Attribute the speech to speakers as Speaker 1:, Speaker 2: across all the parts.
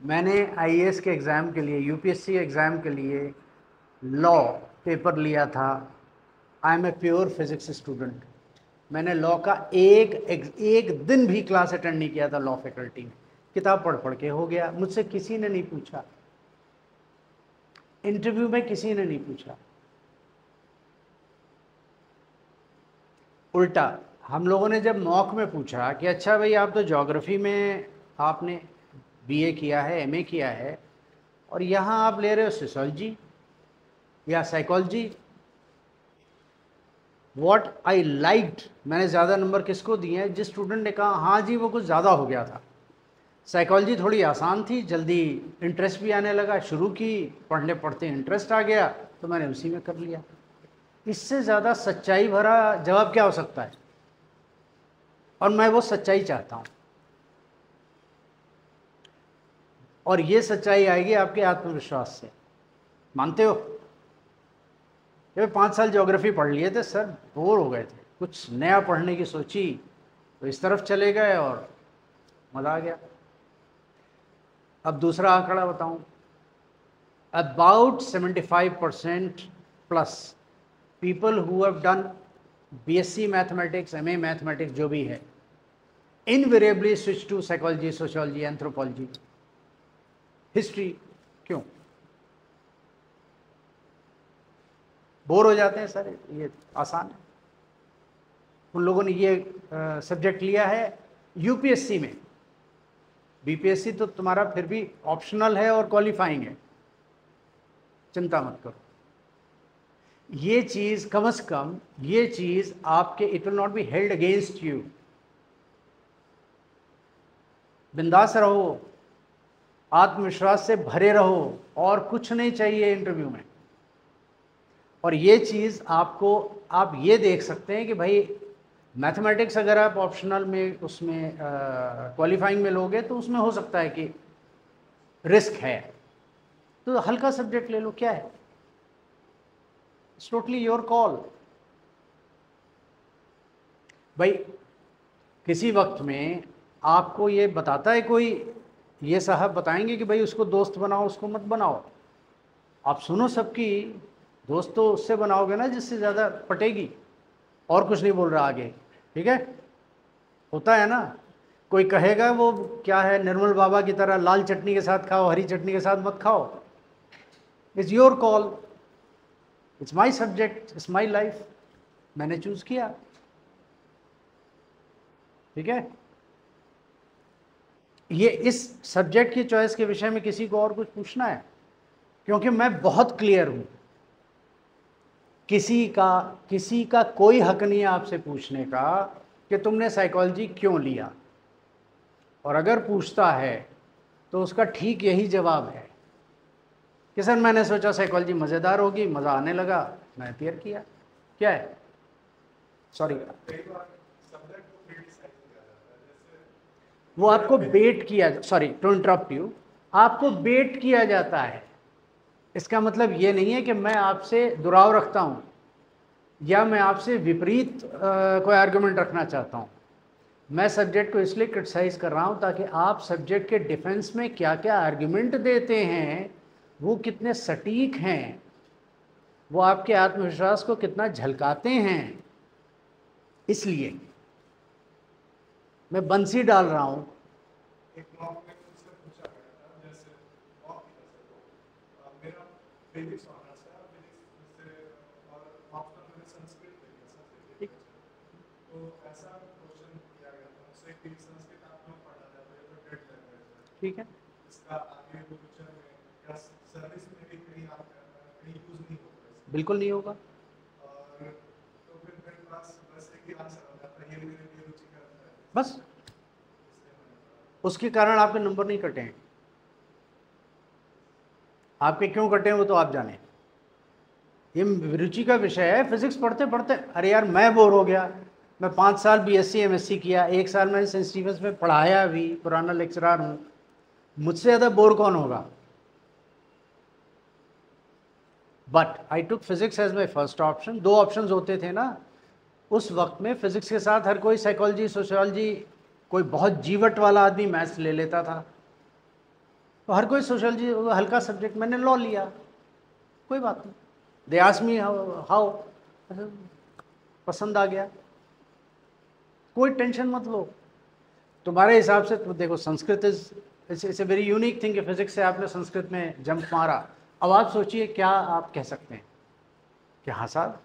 Speaker 1: मैंने आईएएस के एग्ज़ाम के लिए, यूपीएससी एग्ज़ाम के लिए लॉ पेपर लिया था। I am a pure physics student. मैंने लॉ का एक दिन भी क्लास अटेंड नहीं किया था लॉ फैकल्टी में। किताब पढ़ पढ़ के हो गया। मुझसे किसी ने नहीं पूछा, इंटरव्यू में किसी ने नहीं पूछा। उल्टा हम लोगों ने जब मॉक में पूछा कि अच्छा भाई आप तो ज्योग्राफी में आपने बीए किया है, एमए किया है, और यहाँ आप ले रहे हो सोशियोलॉजी या साइकोलॉजी, व्हाट आई लाइक्ड, मैंने ज़्यादा नंबर किसको दिए हैं? जिस स्टूडेंट ने कहा हाँ जी वो कुछ ज़्यादा हो गया था। साइकोलॉजी थोड़ी आसान थी, जल्दी इंटरेस्ट भी आने लगा, शुरू की, पढ़ने पढ़ते इंटरेस्ट आ गया तो मैंने उसी में कर लिया। इससे ज़्यादा सच्चाई भरा जवाब क्या हो सकता है? और मैं वो सच्चाई चाहता हूँ, और ये सच्चाई आएगी आपके आत्मविश्वास से। मानते हो? जब 5 साल ज्योग्राफी पढ़ लिए थे सर, बोर हो गए थे, कुछ नया पढ़ने की सोची तो इस तरफ चले गए और मज़ा आ गया। अब दूसरा आंकड़ा बताऊं, about 75% plus people who have done BSc mathematics, MA mathematics जो भी है, invariably switch to psychology, sociology, anthropology, history. क्यों? बोर हो जाते हैं सर, ये आसान है। उन लोगों ने ये सब्जेक्ट लिया है यूपीएससी में। बीपीएससी तो तुम्हारा फिर भी ऑप्शनल है और क्वालिफाइंग है, चिंता मत करो। ये चीज़ कम से कम, ये चीज़ आपके, it will not be held against you. बिंदास रहो, आत्मविश्वास से भरे रहो, और कुछ नहीं चाहिए इंटरव्यू में। और ये चीज़ आपको, आप ये देख सकते हैं कि भाई मैथमेटिक्स अगर आप ऑप्शनल में उसमें क्वालिफाइंग में लोगे तो उसमें हो सकता है कि रिस्क है, तो हल्का सब्जेक्ट ले लो, क्या है, इट्स टोटली योर कॉल। भाई किसी वक्त में आपको ये बताता है कोई, ये साहब बताएंगे कि भाई उसको दोस्त बनाओ, उसको मत बनाओ। आप सुनो सबकी, दोस्त तो उससे बनाओगे ना जिससे ज़्यादा पटेगी। और कुछ नहीं बोल रहा आगे, ठीक है? होता है ना, कोई कहेगा वो क्या है, निर्मल बाबा की तरह लाल चटनी के साथ खाओ, हरी चटनी के साथ मत खाओ। It's your call, it's my subject, it's my life, मैंने चूज किया, ठीक है? ये इस सब्जेक्ट की चॉइस के विषय में किसी को और कुछ पूछना है? क्योंकि मैं बहुत क्लियर हूं, किसी का कोई हक नहीं है आपसे पूछने का कि तुमने साइकोलॉजी क्यों लिया। और अगर पूछता है तो उसका ठीक यही जवाब है कि सर मैंने सोचा साइकोलॉजी मज़ेदार होगी, मज़ा आने लगा, मैं क्लियर किया। क्या है? सॉरी, वो आपको बेट किया, सॉरी टू इंटरप्ट यू, आपको बेट किया जाता है। इसका मतलब ये नहीं है कि मैं आपसे दुराव रखता हूँ या मैं आपसे विपरीत कोई आर्गुमेंट रखना चाहता हूँ। मैं सब्जेक्ट को इसलिए क्रिटिसाइज़ कर रहा हूँ ताकि आप सब्जेक्ट के डिफेंस में क्या क्या आर्गुमेंट देते हैं, वो कितने सटीक हैं, वो आपके आत्मविश्वास को कितना झलकाते हैं। इसलिए मैं बंसी डाल रहा हूँ। ठीक है, बिल्कुल नहीं होगा। बस उसके कारण आपके नंबर नहीं कटे हैं। आपके क्यों कटे हैं वो तो आप जाने। ये रुचि का विषय है। फिजिक्स पढ़ते पढ़ते अरे यार मैं बोर हो गया। मैं 5 साल बीएससी एमएससी किया, 1 साल मैंने सेंट स्टीफंस में पढ़ाया भी, पुराना लेक्चरर हूँ, मुझसे ज़्यादा बोर कौन होगा? But I took physics as my first option. 2 options होते थे ना उस वक्त में। फिजिक्स के साथ हर कोई साइकोलॉजी, सोशियोलॉजी, कोई बहुत जीवट वाला आदमी मैथ्स ले लेता था। तो हर कोई सोशियोलॉजी हल्का सब्जेक्ट, मैंने लॉ लिया, कोई बात नहीं। दे आस्क मी हाउ, पसंद आ गया, कोई टेंशन मत लो। तुम्हारे हिसाब से तो देखो Sanskrit it's a very unique thing कि फिजिक्स से आपने संस्कृत में जंप मारा। अब आप सोचिए क्या आप कह सकते हैं कि हाँ साहब,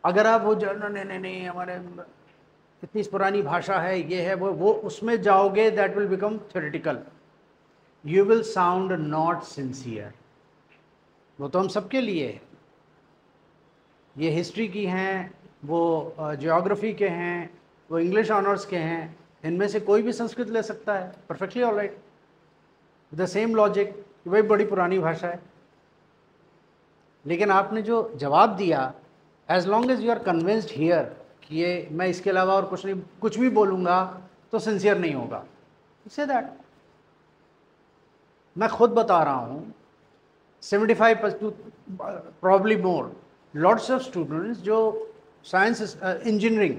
Speaker 1: अगर आप वो नहीं नहीं नहीं हमारे इतनी पुरानी भाषा है, ये है वो उसमें जाओगे, that will become theoretical, you will sound not sincere. वो तो हम सबके लिए है, ये हिस्ट्री की हैं, वो ज्योग्राफी के हैं, वो इंग्लिश ऑनर्स के हैं, इनमें से कोई भी संस्कृत ले सकता है, perfectly all right, the same logic, वही बड़ी पुरानी भाषा है। लेकिन आपने जो जवाब दिया, as long as you are convinced here कि ये मैं इसके अलावा और कुछ नहीं, कुछ भी बोलूँगा तो सिंसियर नहीं होगा, से दैट। मैं खुद बता रहा हूँ 75% probably more lots of students जो साइंस इंजीनियरिंग,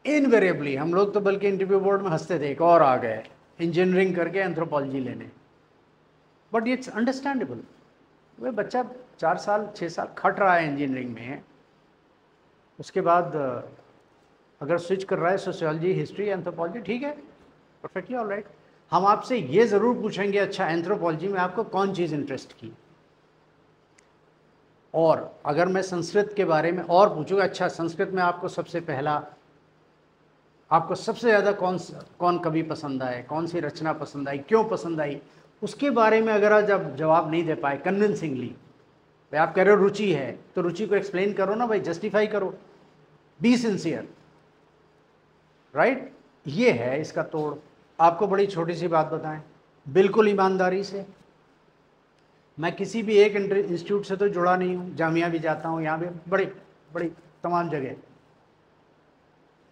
Speaker 1: इनवेरिएबली हम लोग तो बल्कि इंटरव्यू बोर्ड में हंसते थे, एक और आ गए इंजीनियरिंग करके एंथ्रोपोलॉजी लेने, बट इट्स अंडरस्टैंडेबल। वह बच्चा 4 साल 6 साल खट रहा है इंजीनियरिंग में, उसके बाद अगर स्विच कर रहा है सोशियोलॉजी, हिस्ट्री, एंथ्रोपोलॉजी, ठीक है, परफेक्टली ऑल राइट। हम आपसे ये ज़रूर पूछेंगे, अच्छा एंथ्रोपोलॉजी में आपको कौन चीज़ इंटरेस्ट की, और अगर मैं संस्कृत के बारे में और पूछूंगा, अच्छा संस्कृत में आपको सबसे पहला, आपको सबसे ज़्यादा कौन कवि पसंद आए, कौन सी रचना पसंद आई, क्यों पसंद आई, उसके बारे में अगर आप जब जवाब नहीं दे पाए कन्विंसिंगली, भाई आप कह रहे हो रुचि है, तो रुचि को एक्सप्लेन करो ना भाई, जस्टिफाई करो, बी सिंसियर, राइट। ये है इसका तोड़। आपको बड़ी छोटी सी बात बताएं, बिल्कुल ईमानदारी से, मैं किसी भी एक इंस्टीट्यूट से तो जुड़ा नहीं हूँ, जामिया भी जाता हूँ, यहाँ भी बड़ी बड़ी तमाम जगह,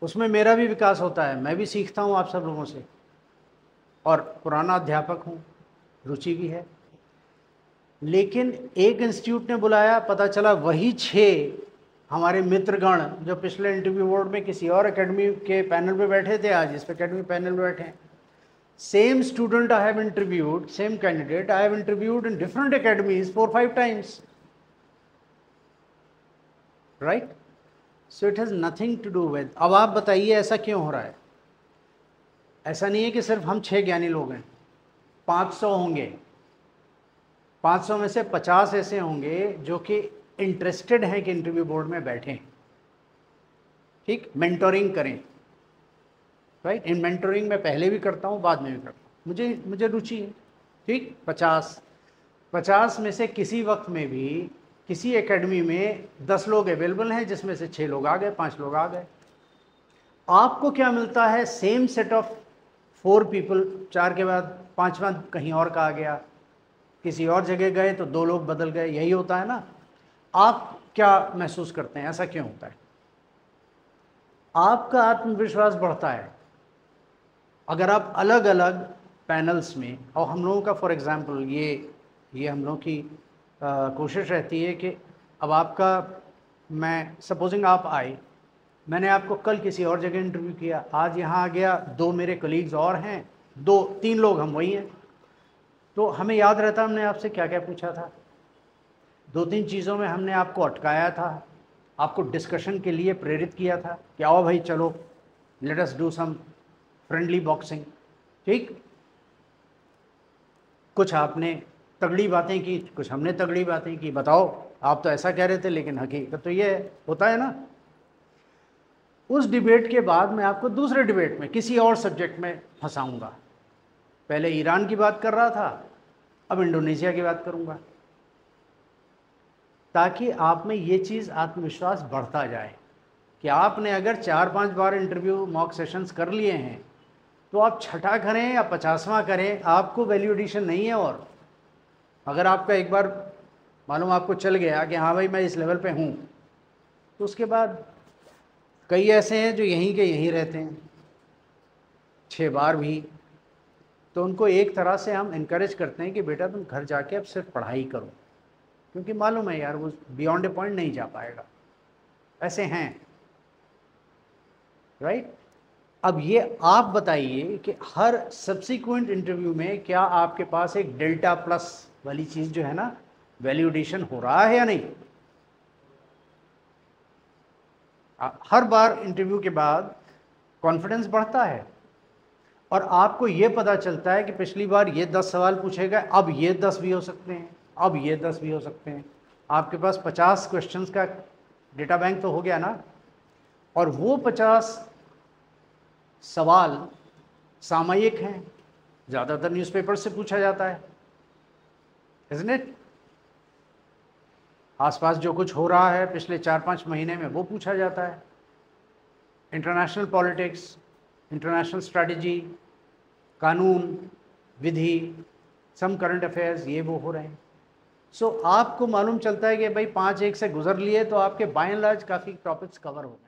Speaker 1: उसमें मेरा भी विकास होता है, मैं भी सीखता हूँ आप सब लोगों से, और पुराना अध्यापक हूँ, रुचि भी है। लेकिन एक इंस्टीट्यूट ने बुलाया, पता चला वही 6 हमारे मित्रगण जो पिछले इंटरव्यू बोर्ड में किसी और एकेडमी के पैनल पे बैठे थे, आज इस पे एकेडमी पैनल पे बैठे हैं। Same student I have interviewed, same candidate I have interviewed in different academies 4-5 times, right. So it has nothing to do with, अब आप बताइए ऐसा क्यों हो रहा है। ऐसा नहीं है कि सिर्फ हम 6 ज्ञानी लोग हैं, 500 होंगे, 500 में से 50 ऐसे होंगे जो कि इंटरेस्टेड हैं कि इंटरव्यू बोर्ड में बैठें, ठीक, मेंटोरिंग करें, राइट। इन मेंटोरिंग मैं पहले भी करता हूँ, बाद में भी करता हूँ, मुझे रुचि है, ठीक। 50 में से किसी वक्त में भी किसी एकेडमी में 10 लोग अवेलेबल हैं, जिसमें से 6 लोग आ गए, 5 लोग आ गए। आपको क्या मिलता है, सेम सेट ऑफ 4 पीपल, 4 के बाद 5वां कहीं और का आ गया, किसी और जगह गए तो 2 लोग बदल गए, यही होता है ना। आप क्या महसूस करते हैं, ऐसा क्यों होता है। आपका आत्मविश्वास बढ़ता है अगर आप अलग अलग पैनल्स में, और हम लोगों का फॉर एग्जांपल ये हम लोगों की कोशिश रहती है कि अब आपका, मैं सपोजिंग आप आए, मैंने आपको कल किसी और जगह इंटरव्यू किया, आज यहाँ आ गया, 2 मेरे कलीग्स और हैं, 2-3 लोग हम वही हैं, तो हमें याद रहता हमने आपसे क्या क्या पूछा था, 2-3 चीज़ों में हमने आपको अटकाया था, आपको डिस्कशन के लिए प्रेरित किया था कि आओ भाई चलो, let us do some friendly boxing, ठीक। कुछ आपने तगड़ी बातें की, कुछ हमने तगड़ी बातें की, बताओ आप तो ऐसा कह रहे थे, लेकिन हकीकत तो ये होता है ना। उस डिबेट के बाद मैं आपको दूसरे डिबेट में किसी और सब्जेक्ट में फंसाऊंगा, पहले ईरान की बात कर रहा था, अब इंडोनेशिया की बात करूंगा, ताकि आप में ये चीज़ आत्मविश्वास बढ़ता जाए कि आपने अगर 4-5 बार इंटरव्यू मॉक सेशंस कर लिए हैं, तो आप छठा करें या 50वां करें, आपको वैल्यू एडिशन नहीं है। और अगर आपका एक बार मालूम आपको चल गया कि हाँ भाई मैं इस लेवल पे हूँ, तो उसके बाद कई ऐसे हैं जो यहीं के यहीं रहते हैं 6 बार भी, तो उनको एक तरह से हम इनकरेज करते हैं कि बेटा तुम घर जाके अब सिर्फ पढ़ाई करो, क्योंकि मालूम है यार वो बियॉन्ड ए पॉइंट नहीं जा पाएगा, ऐसे हैं, राइट। अब ये आप बताइए कि हर सब्सिक्वेंट इंटरव्यू में क्या आपके पास एक डेल्टा प्लस वाली चीज़ जो है ना, वैल्यूडेशन हो रहा है या नहीं? हर बार इंटरव्यू के बाद कॉन्फिडेंस बढ़ता है और आपको ये पता चलता है कि पिछली बार ये 10 सवाल पूछे गए, अब ये 10 भी हो सकते हैं, अब ये 10 भी हो सकते हैं। आपके पास 50 क्वेश्चंस का डेटा बैंक तो हो गया ना, और वो 50 सवाल सामयिक हैं, ज़्यादातर न्यूज़पेपर से पूछा जाता है, इज़न्ट इट? आसपास जो कुछ हो रहा है पिछले 4-5 महीने में वो पूछा जाता है। इंटरनेशनल पॉलिटिक्स, इंटरनेशनल स्ट्रैटेजी, कानून, विधि, सम करंट अफेयर्स, ये वो हो रहे हैं। सो आपको मालूम चलता है कि भाई 5-1 से गुजर लिए तो आपके बाय एंड लार्ज काफ़ी टॉपिक्स कवर हो गए।